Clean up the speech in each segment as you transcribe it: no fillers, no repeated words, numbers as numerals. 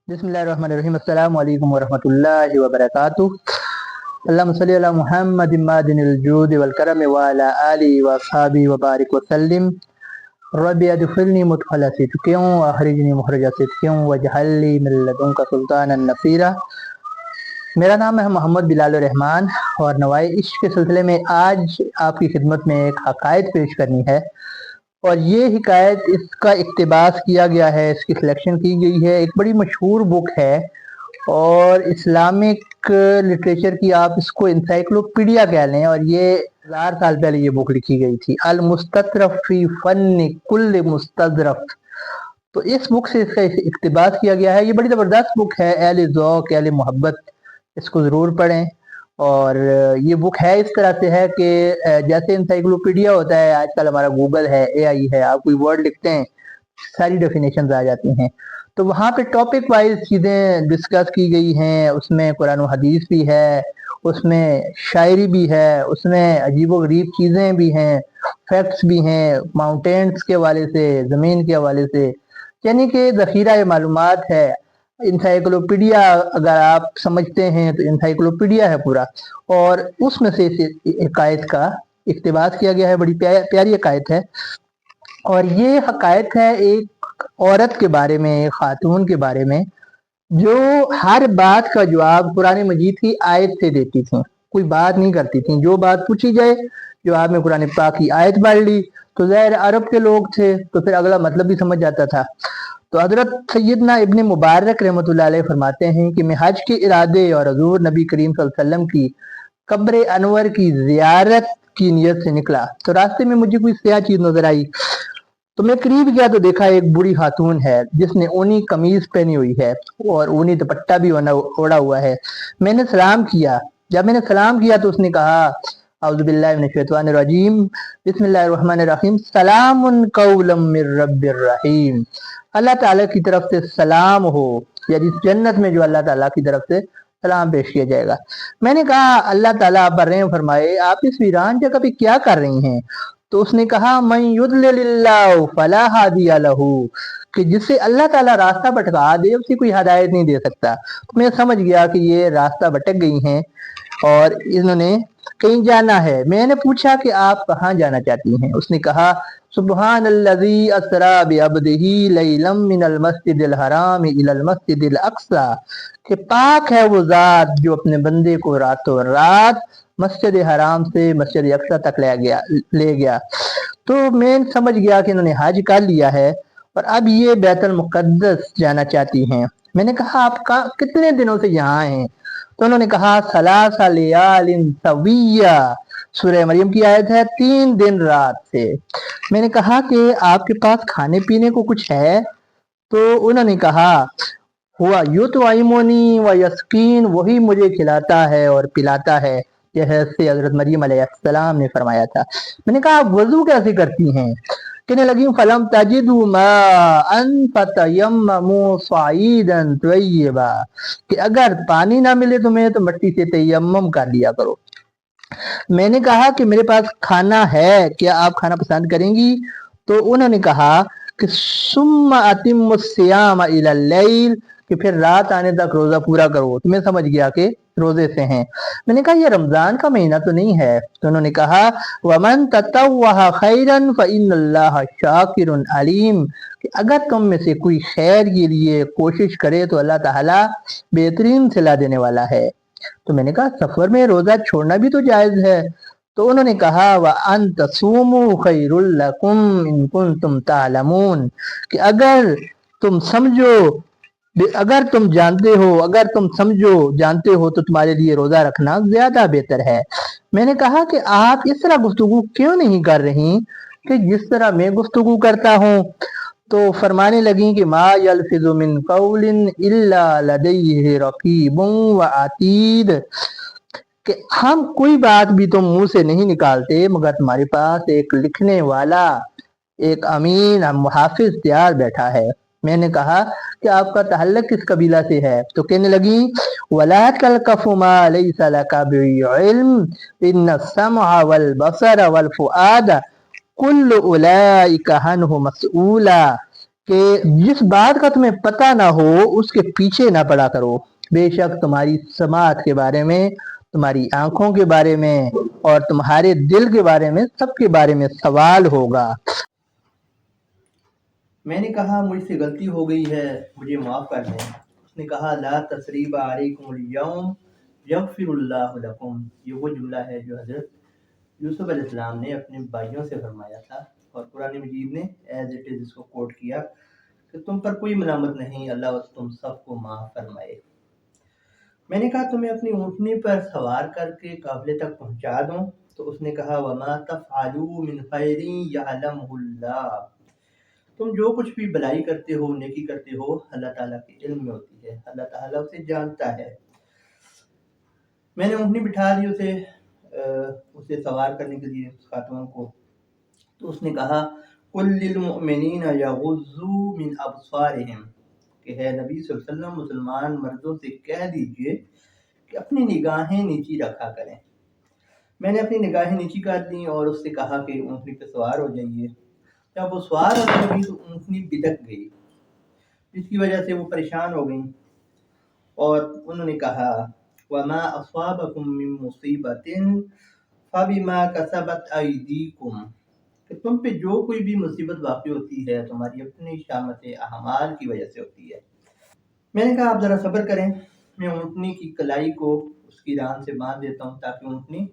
बिस्मिल्लाहिर्रहमानिर्रहीम। अस्सलामु अलैकुम वरहमतुल्लाहि वबरकातुहू। अल्लाहुम्मा सल्लि अला मुहम्मदिन मादिनिल जूदि वल करम व अला आलिहि व अस्हाबिहि व बारिक वसल्लिम। रब्बि अदखिलनी मुदखला सिद्क़िन व अखरिजनी मुखरजा सिद्क़िन वजअलनी मिन लदुनका सुल्तानन नसीरा। मेरा नाम है मोहम्मद बिलाल रहमान और नवाए इश्क के सिलसिले में आज आपकी खिदमत में एक हकायत पेश करनी है। और ये हिकायत, इसका इक्तिबास किया गया है, इसकी सिलेक्शन की गई है, एक बड़ी मशहूर बुक है और इस्लामिक लिटरेचर की आप इसको इंसाइक्लोपीडिया कह लें। और ये 1000 साल पहले ये बुक लिखी गई थी, अल मुस्ततरफ फी फन कुल्ल मुस्तजरफ। तो इस बुक से इसका इक्तिबास किया गया है। ये बड़ी ज़बरदस्त बुक है, अहले ज़ौक़ अहले मोहब्बत इसको ज़रूर पढ़ें। और ये बुक है इस तरह से है कि जैसे इंसाइक्लोपीडिया होता है, आजकल हमारा गूगल है, एआई है, आप कोई वर्ड लिखते हैं सारी डेफिनेशन आ जाती हैं। तो वहाँ पे टॉपिक वाइज चीज़ें डिस्कस की गई हैं। उसमें कुरान और हदीस भी है, उसमें शायरी भी है, उसमें अजीबो-गरीब चीज़ें भी हैं, फैक्ट्स भी हैं, माउंटेन्स के हवाले से, ज़मीन के हवाले से, यानी कि ज़ख़ीरा मालूमात है। इंसाइक्लोपीडिया अगर आप समझते हैं तो इंसाइक्लोपीडिया है पूरा। और उसमें से इस हिकायत का इक्तिबास किया गया है। बड़ी प्यारी हिकायत है। और ये हकायत है एक औरत के बारे में, एक खातून के बारे में, जो हर बात का जवाब कुरान मजीद की आयत से देती थी। कोई बात नहीं करती थी, जो बात पूछी जाए जवाब में कुरान पाक की आयत पढ़ ली तो ज़ाहिर अरब के लोग थे तो फिर अगला मतलब भी समझ जाता था। तो हज़रत सैयदना इब्ने मुबारक रहमतुल्लाह अलैह फरमाते हैं कि मैं हज के इरादे और हजूर नबी करीम सल्लल्लाहु अलैहि वसल्लम की कब्र अनवर की ज़ियारत की नीयत से निकला। तो रास्ते में मुझे कोई सयाह चीज़ नजर आई तो मैं करीब गया तो देखा एक बूढ़ी खातून है जिसने ऊनी कमीज पहनी हुई है और ऊनी दुपट्टा भी ओढ़ा हुआ है। मैंने सलाम किया। जब मैंने सलाम किया तो उसने कहा, औज़ु बिल्लाहि मिनश शैतानिर रजीम, बिस्मिल्लाहिर रहमानिर रहीम, सलामुन कौलम मिर रब्बिर रहीम। अल्लाह ताला की तरफ से सलाम हो, यानी इस जन्नत में जो अल्लाह ताला की तरफ से सलाम पेश किया जाएगा। मैंने कहा, अल्लाह ताला आप पर रहम फरमाए, आप इस वीरान जगह पे क्या कर रही हैं? तो उसने कहा, मन युद्लिल्लाहु फला हादिया लहू, कि जिससे अल्लाह ताला रास्ता भटका दे उसे कोई हदायत नहीं दे सकता। तो मैं समझ गया कि ये रास्ता भटक गई हैं और इन्होंने कहीं जाना है। मैंने पूछा कि आप कहाँ जाना चाहती हैं? उसने कहा, सुब्हानल्लज़ी अस्रा बिअब्दिही लैलम मिनल मस्जिदिल हराम इलल मस्जिदिल अक्सा, कि पाक है वो ज़ात जो अपने बंदे को रातों रात मस्जिद हराम से मस्जिद अक्सा तक ले गया। तो मैं समझ गया कि इन्होंने हज कर लिया है और अब ये बैतुल मुक़द्दस जाना चाहती हैं। मैंने कहा, आप कितने दिनों से यहाँ हैं? तो उन्होंने कहा, सलासा लियालिन सविया, सूरह मरियम की आयत है, 3 दिन रात से। मैंने कहा कि आपके पास खाने पीने को कुछ है? तो उन्होंने कहा, हुआ युतइमुनी व यस्कीन, वही मुझे खिलाता है और पिलाता है, जैसे हजरत मरियम अलैहिस्सलाम ने फरमाया था। मैंने कहा, आप वजू कैसे करती हैं? कहने लगी, फलम तजिदु माअन फतयम्ममू सईदन तय्यबा, कि अगर पानी ना मिले तुम्हें तो मिट्टी से तयम्मुम कर लिया करो। मैंने कहा कि मेरे पास खाना है, क्या आप खाना पसंद करेंगी? तो उन्होंने कहा कि सुम्मा अतिम्मु सियाम इलल लैल, कि फिर रात आने तक रोजा पूरा करो। तो मैं समझ गया कि रोजे से हैं। मैंने कहा, ये रमजान का महीना तो नहीं है? तो उन्होंने कहा, वमन ततव्वह खैरन फइन्नल्लाह शाकिरुन अलीम, कि अगर तुम में से कोई खैर के लिए कोशिश करे तो अल्लाह ताला बेहतरीन सिला देने वाला है। तो मैंने कहा, सफर में रोजा छोड़ना भी तो जायज है? तो उन्होंने कहा, व अन तसूमू खैरुल लकुम इन कुंतुम तालमून, कि अगर तुम समझो, अगर तुम जानते हो, अगर तुम समझो जानते हो तो तुम्हारे लिए रोजा रखना ज्यादा बेहतर है। मैंने कहा कि आप इस तरह गुफ्तगू क्यों नहीं कर रही कि जिस तरह मैं गुफ्तगू करता हूँ? तो फरमाने लगी कि मा यल्फिज़ु मिन कौलिन इल्ला लदैहि रकीबुन व अतीद, कि हम कोई बात भी तो मुंह से नहीं निकालते मगर तुम्हारे पास एक लिखने वाला, एक अमीन मुहाफिज तैयार बैठा है। मैंने कहा कि आपका तहल्लुक किस कबीला से है? तो कहने लगी, वला तलकफु मा लैसा लका बिइल्म इन्न समअ वल बसर वल फुआद कुल्लु उलाइका अन्हु मसऊला, کہ جس بات کا تمہیں پتہ نہ ہو اس کے پیچھے نہ پڑا کرو، بے شک تمہاری سماعت کے بارے میں، تمہاری آنکھوں کے بارے میں اور تمہارے دل کے بارے میں، سب کے بارے میں سوال ہوگا۔ میں نے کہا مجھ سے غلطی ہو گئی ہے، مجھے معاف کر دیں۔ اس نے کہا لا تثریب علیکم الیوم یغفر اللہ لکم، یہ وہ جملہ ہے جو حضرت یوسف علیہ السلام نے اپنے بھائیوں سے فرمایا تھا، اور قرآن مجید نے ایز اٹ از اس کو کوٹ کیا کہ تم پر کوئی ملامت نہیں، اللہ تم سب کو معاف فرمائے۔ میں نے کہا تمہیں اپنی اونٹنی پر سوار کر کے قافلے تک پہنچا دوں؟ تو اس نے کہا وما تفعلوا من خیر یعلمہ اللہ، تم جو کچھ بھی بلائی کرتے ہو، نیکی کرتے ہو، اللہ تعالیٰ کے علم میں ہوتی ہے، اللہ تعالیٰ اسے جانتا ہے۔ میں نے اونٹنی بٹھا دی اسے سوار کرنے کے لیے اس خاتون کو، تو اس نے کہا قل للمؤمنین یغضوا من ابصارہم، کہ ہے نبی صلی اللہ علیہ وسلم مسلمان مردوں سے کہہ دیجئے کہ اپنی نگاہیں نیچی رکھا کریں۔ میں نے اپنی نگاہیں نیچی کر دیں اور اس سے کہا کہ اونٹنی پہ سوار ہو جائیے۔ جب وہ سوار ہونے لگی تو اونٹنی بدک گئی، جس کی وجہ سے وہ پریشان ہو گئیں، اور انہوں نے کہا وَمَا أَصَابَكُم مِّن مُّصِيبَةٍ فَبِمَا كَسَبَتْ أَيْدِيكُمْ، کہ تم پہ جو کوئی بھی مصیبت واقع ہوتی ہے تمہاری اپنی شامت اعمال کی وجہ سے ہوتی ہے۔ میں نے کہا آپ ذرا صبر کریں، میں اونٹنی کی کلائی کو اس کی ران سے باندھ دیتا ہوں تاکہ اونٹنی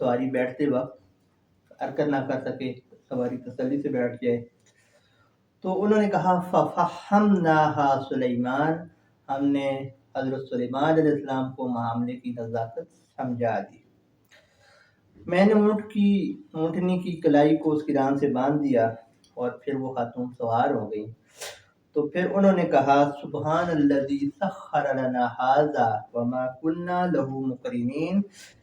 سواری بیٹھتے وقت حرکت نہ کر سکے، سواری تسلی سے بیٹھ جائے۔ تو انہوں نے کہا فَفَحَّمْنَاهَا سُلَيْمَانَ، ہم نے حضرت سلیمان علیہ السلام کو معاملے کی نزاکت سمجھا دی۔ میں نے اونٹنی کی کلائی کو اس کی ران سے باندھ دیا اور پھر وہ خاتون سوار ہو گئی۔ تو پھر انہوں نے کہا سبحان الذی سخر لنا ھذا وما کنا لہ مقرنین،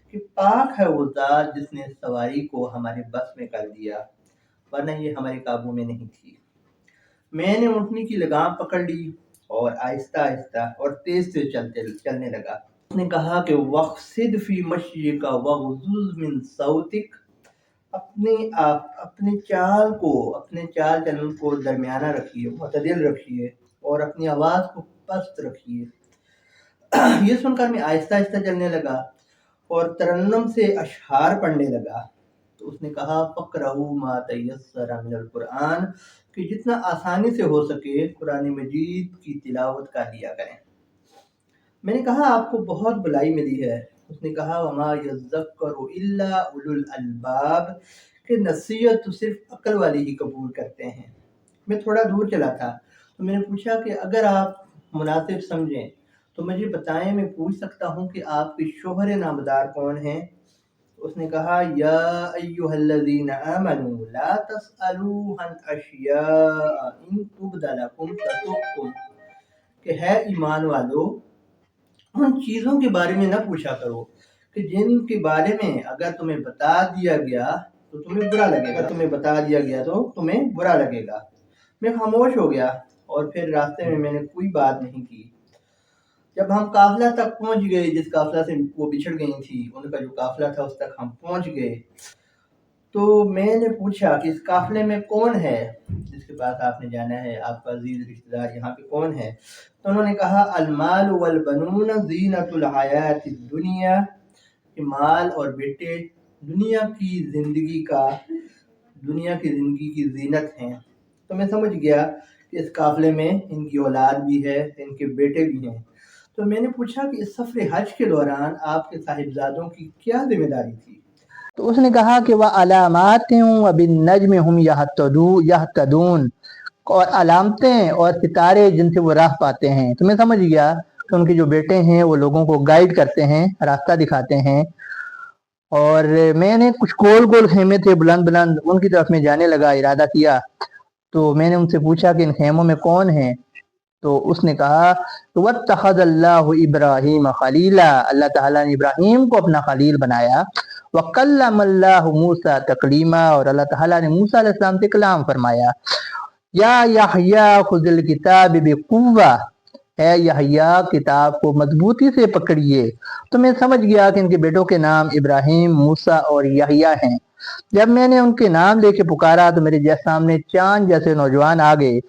کہ پاک ہے وہ ذات جس نے سواری کو ہمارے بس میں کر دیا، ورنہ یہ ہمارے قابو میں نہیں تھی۔ میں نے اونٹنی کی لگام پکڑ لی اور آہستہ آہستہ اور تیز سے چلنے لگا۔ اس نے کہا کہ وَاقْصِدْ فِي مَشْيِكَ وَاغْضُضْ مِنْ صَوْتِكَ، اپنے چال چلن کو درمیانہ رکھیے، معتدل رکھیے، اور اپنی آواز کو پست رکھیے۔ یہ سن کر میں آہستہ آہستہ چلنے لگا اور ترنم سے اشعار پڑھنے لگا۔ تو اس نے کہا فَقْرَؤُوا مَا تَيَسَّرَ مِنَ الْقُرْآنِ، کہ جتنا آسانی سے ہو سکے قرآن مجید کی تلاوت کر لیا کریں۔ میں نے کہا آپ کو بہت بلائی ملی ہے۔ اس نے کہا وَمَا يَذَّكَّرُ إِلَّا أُولُو الْأَلْبَابِ، کہ نصیحت تو صرف عقل والے ہی قبول کرتے ہیں۔ میں تھوڑا دور چلا تھا تو میں نے پوچھا کہ اگر آپ مناسب سمجھیں تو مجھے بتائیں، میں پوچھ سکتا ہوں کہ آپ کے شوہر نامدار کون ہیں؟ اس نے کہا یا ایھا الذین آمنوا لا تسألوا عن اشیاء ان تبد لکم تسؤکم، کہ ہے ایمان والو ان چیزوں کے بارے میں نہ پوچھا کرو کہ جن کے بارے میں اگر تمہیں بتا دیا گیا تو تمہیں برا لگے گا۔ میں خاموش ہو گیا اور پھر راستے میں میں نے کوئی بات نہیں کی۔ جب ہم قافلہ تک پہنچ گئے، جس قافلہ سے وہ بچھڑ گئی تھی، ان کا جو قافلہ تھا اس تک ہم پہنچ گئے، تو میں نے پوچھا کہ اس قافلے میں کون ہے جس کے پاس آپ نے جانا ہے، آپ کا عزیز رشتہ دار یہاں پہ کون ہے؟ تو انہوں نے کہا المال والبنون زینت الحیات الدنیا، کہ مال اور بیٹے دنیا کی زندگی کی زینت ہیں۔ تو میں سمجھ گیا کہ اس قافلے میں ان کی اولاد بھی ہے، ان کے بیٹے بھی ہیں۔ تو میں نے پوچھا کہ اس سفر حج کے دوران آپ کے صاحبزادوں کی کیا ذمہ داری تھی؟ تو اس نے کہا کہ وَعَلَامَاتٍ وَبِالنَّجْمِ هُمْ يَهْتَدُونَ، اور علامتیں اور ستارے جن سے وہ راہ پاتے ہیں۔ تو میں سمجھ گیا کہ ان کے جو بیٹے ہیں وہ لوگوں کو گائیڈ کرتے ہیں، راستہ دکھاتے ہیں۔ اور میں نے کچھ گول خیمے تھے بلند بلند، ان کی طرف میں جانے لگا، ارادہ کیا۔ تو میں نے ان سے پوچھا کہ ان خیموں میں کون ہیں؟ تو اس نے کہا وَاتَّخَذَ اللَّهُ إِبْرَاهِيمَ خَلِيلًا، اللہ تعالیٰ نے ابراہیم کو اپنا خلیل بنایا۔ وَكَلَّمَ اللَّهُ مُوسَىٰ تَكْلِيمًا، اور اللہ تعالیٰ نے موسیٰ علیہ السلام سے کلام فرمایا۔ یا یحییٰ خُذِ الْکِتَابَ بِقُوَّۃٍ، اے یحییٰ کتاب کو مضبوطی سے پکڑیے۔ تو میں سمجھ گیا کہ ان کے بیٹوں کے نام ابراہیم، موسیٰ اور یحییٰ ہیں۔ जब मैंने उनके नाम लेके पुकारा तो मेरे सामने चांद जैसे नौजवान आ गए।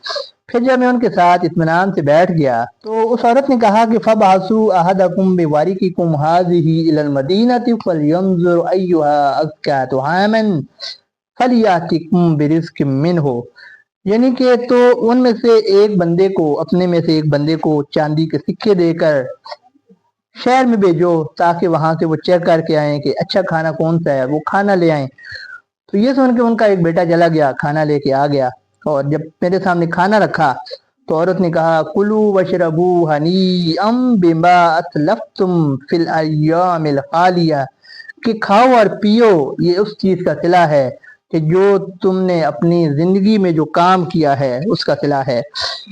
फिर जब मैं उनके साथ इत्मीनान से बैठ गया तो उस औरत ने कहा कि फबअसू अहदकुम बिवारिकिकुम हाज़िही इलल मदीनति फलयंजुर अय्युहा अज़का तुआमन फलियातिकुम बिरिज़्किम मिन्हु। यानी कि तो उनमें से एक बंदे को, अपने में से एक बंदे को चांदी के सिक्के देकर शहर में भेजो ताकि वहां से वो चेक करके आए कि अच्छा खाना कौन सा है, वो खाना ले आए। तो ये सुन के उनका एक बेटा चला गया, खाना लेके आ गया, और जब मेरे सामने खाना रखा तो औरत ने कहा कुलू वशरबू हनी अम बिमा असलफ्तुम फिल अय्यामिल खालिया, कि खाओ और पियो, ये उस चीज का सिला है कि जो तुमने अपनी जिंदगी में जो काम किया है उसका सिला है।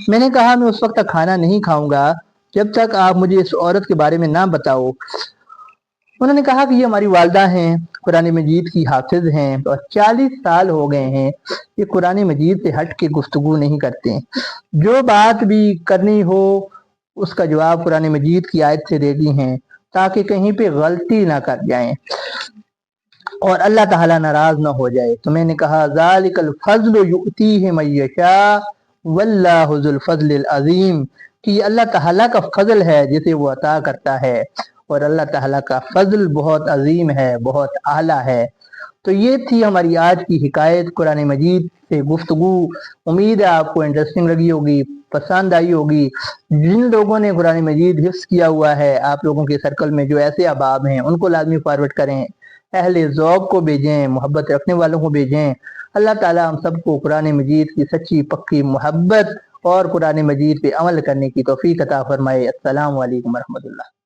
मैंने कहा मैं उस वक्त तक खाना नहीं खाऊंगा जब तक आप मुझे इस औरत के बारे में ना बताओ। उन्होंने कहा कि ये हमारी वालदा हैं, कुरान मजीद की हाफिज हैं और 40 साल हो गए हैं ये कुरान मजीद से हट के गुफ्तगू नहीं करते। जो बात भी करनी हो उसका जवाब कुरान मजीद की आयत से देती हैं ताकि कहीं पे गलती ना कर जाएं और अल्लाह ताला नाराज ना हो जाए। तो मैंने कहा ज़ालिकल फज़्लु युअतीहि मन यशा वल्लाहु ज़ुल फ़ज़्लिल अज़ीम, कि ये अल्लाह ताला का फजल है जिसे वो अता करता है और अल्लाह ताला का फजल बहुत अजीम है, बहुत आला है। तो ये थी हमारी आज की हिकायत कुरान मजीद से गुफ्तगू। उम्मीद है आपको इंटरेस्टिंग लगी होगी, पसंद आई होगी। जिन लोगों ने कुरान मजीद हिफ्ज़ किया हुआ है, आप लोगों के सर्कल में जो ऐसे अहबाब हैं उनको लाजमी फॉरवर्ड करें, अहले ज़ौक़ को भेजें, मोहब्बत रखने वालों को भेजें। अल्लाह ताला हम सबको कुरान मजीद की सच्ची पक्की मोहब्बत और कुरान मजीद पे अमल करने की तौफीक अता फरमाए। अस्सलामु अलैकुम व रहमतुल्लाह।